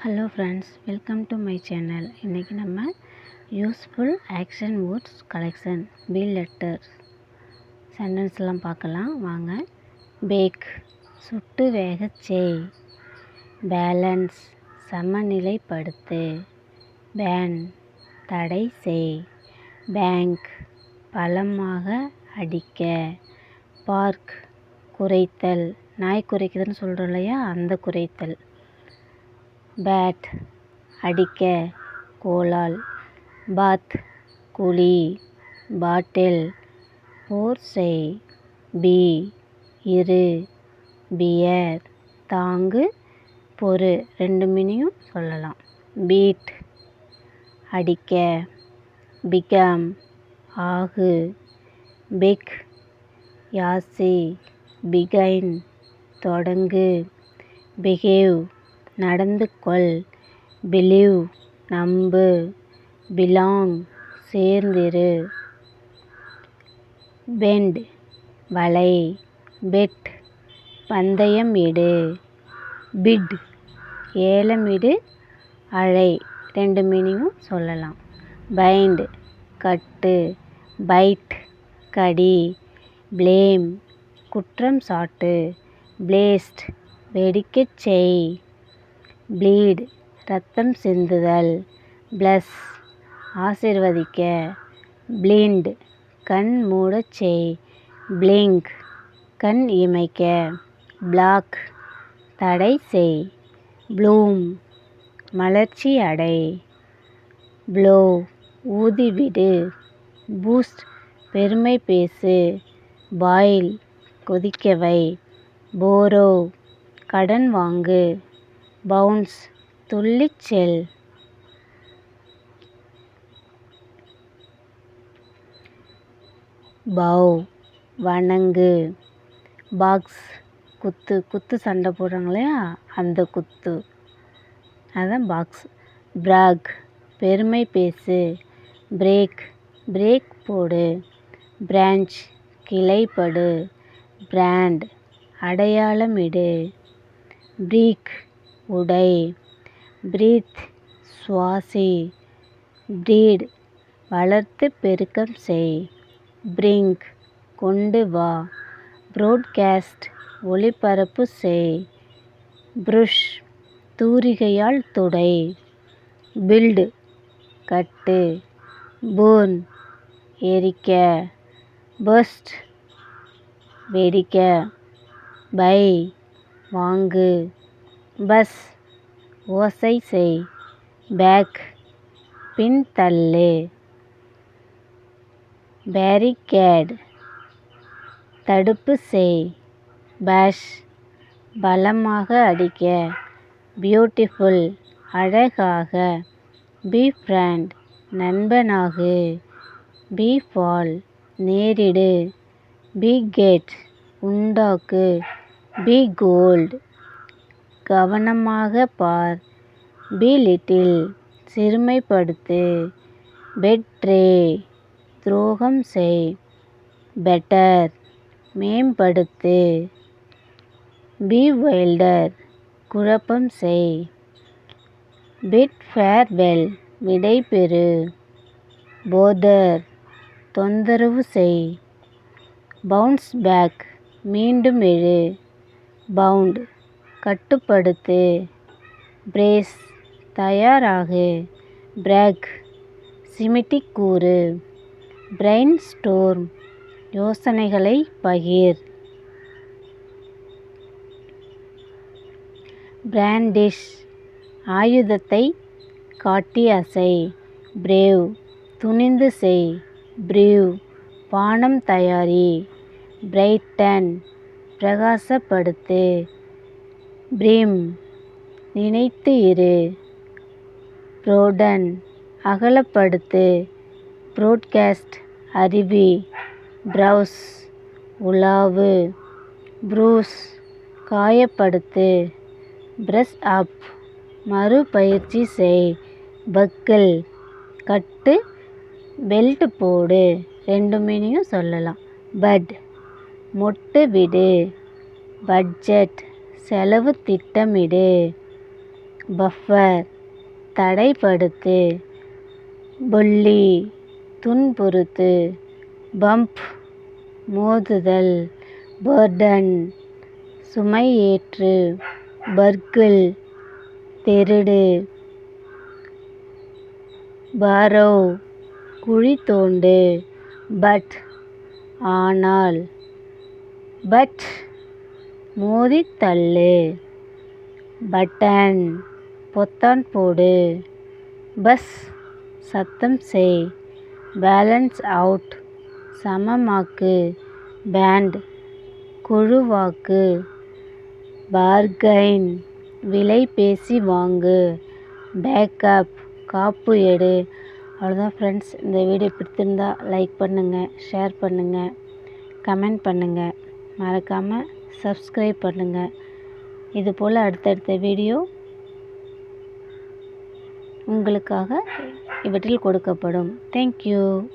Hello friends, welcome to my channel. இன்றைக்கி நம்ம useful action words collection B letters சென்டென்ஸ்லாம் பார்க்கலாம் வாங்க. பேக் சுட்டு வேகச் செய். பேலன்ஸ் சமநிலைப்படுத்து. பேன் தடை செய். பேங்க் பலமாக அடிக்க. பார்க் குறைத்தல், நாய் குறைக்குதுன்னு சொல்கிறோம் இல்லையா, அந்த குறைத்தல். பேட் அடிக்க கோலால். பாத் குழி. பாட்டில் போர் செய். பி இரு. பியர் தாங்கு பொறு, ரெண்டு மீனியும் சொல்லலாம். பீட் அடிக்க. பிகம் ஆகு. பிக் யாசி. பிகைன் தொடங்கு. பிஹேவ் நடந்து கொள். பிலீவ் நம்பு. பிலாங் சேர்ந்திரு. பெண்ட் வளை. பெட் பந்தயம் இடு. பிட் ஏலமிடு அழை, ரெண்டு மீனிங்கும் சொல்லலாம். பைண்ட் கட்டு. பைட் கடி. பிளேம் குற்றம் சாட்டு. பிளேஸ்ட் வெடிக்கச் செய். ப்ளீட் இரத்தம் சிந்துதல். பிளஸ் ஆசீர்வதிக்க. பிளிண்ட் கண் மூடச் செய். பிளிங்க் கண் இமைக்க. பிளாக் தடை செய். ப்ளூம் மலர்ச்சி அடை. ப்ளோ ஊதிவிடு. பூஸ்ட் பெருமை பேசு. பாயில் கொதிக்கவை. போரோ கடன் வாங்கு. பவுன்ஸ் துள்ளிச் செல். பவ் வணங்கு. பாக்ஸ் குத்து சண்டை போடுறாங்க இல்லையா, அந்த குத்து, அதுதான் பாக்ஸ். பிராக் பெருமை பேசு. பிரேக் பிரேக் போடு. பிரான்ச் கிளைப்படு. பிராண்ட் அடையாளமிடு. பிரீக் உடை. பிரீத் சுவாசி. பிரீட் வளர்த்து பெருக்கம் செய். பிரிங்க் கொண்டு வா. ப்ரோட்காஸ்ட் ஒளிபரப்பு செய். ப்ருஷ் தூரிகையால் துடை. பில்டு கட்டு. பேர்ன் எரிக்க. பர்ஸ்ட் வெடிக்க. பை வாங்கு. பஸ் ஓசை செய். பேக் பின்தள்ளு. பேரிகேட் தடுப்பு செய். பேஷ் பலமாக அடிக்க. பியூட்டிஃபுல் அழகாக. பீஃப்ரெண்ட் நண்பனாகு. பீஃபால் நேரிடு. பீகெட் உண்டாக்கு. பி கோல்ட் கவனமாக பார். Be little சிறுமைப்படுத்து. பெட்ரே துரோகம் செய். பெட்டர் மேம்படுத்து. பி வைல்டர் குழப்பம் செய். Bit farewell விடைபெறு. போதர் தொந்தரவு செய். பவுன்ஸ் பேக் மீண்டும் எழு. பவுண்ட் கட்டுப்படுத்து. பிரேஸ் தயாராகு. பிரேக் சிமிட்டிக் கூறு. பிரெயின் ஸ்டோர்ம் யோசனைகளை பகிர். பிராண்டிஷ் ஆயுதத்தை காட்டி அசை. பிரேவ் துணிந்து செய். ப்ரீவ் பானம் தயாரி. பிரைட்டன் பிரகாசப்படுத்து. ப்ரீம் நினைத்து இரு. ப்ரோடன் அகலப்படுத்து. ப்ரோட்காஸ்ட் அறிவி. ப்ரௌஸ் உலாவு. ப்ரூஸ் காயப்படுத்து. பிரஷ் அப் மறுபயிற்சி செய். பக்கிள் கட்டு. பெல்ட் போடு, ரெண்டு மீனியும் சொல்லலாம். பட் மொட்டு விடு. பட்ஜெட் செலவு திட்டமிடு. பஃபர் தடைப்படுத்து, புல்லி துன்புறுத்து, பம்ப் மோதுதல், பர்டன் சுமையேற்று, பர்கிள் திருடு, பாரோ குழி தோண்டு, பட் ஆனால், பட் மோதித் தள்ளு, பட்டன் பொத்தான் போடு, பஸ் சத்தம் செய், பேலன்ஸ் அவுட் சமமாக்கு, பேண்ட் குழுவாக்கு, பார்கைன் விலை பேசி வாங்கு, பேக்கப் காப்பு எடு. அவ்வளோதான் ஃப்ரெண்ட்ஸ். இந்த வீடியோ பிடித்திருந்தா லைக் பண்ணுங்கள், ஷேர் பண்ணுங்கள், கமெண்ட் பண்ணுங்கள், மறக்காமல் சப்ஸ்கிரைப் பண்ணுங்கள். இதுபோல் அடுத்தடுத்த வீடியோ உங்களுக்காக இவற்றில் கொடுக்கப்படும். தேங்க்யூ.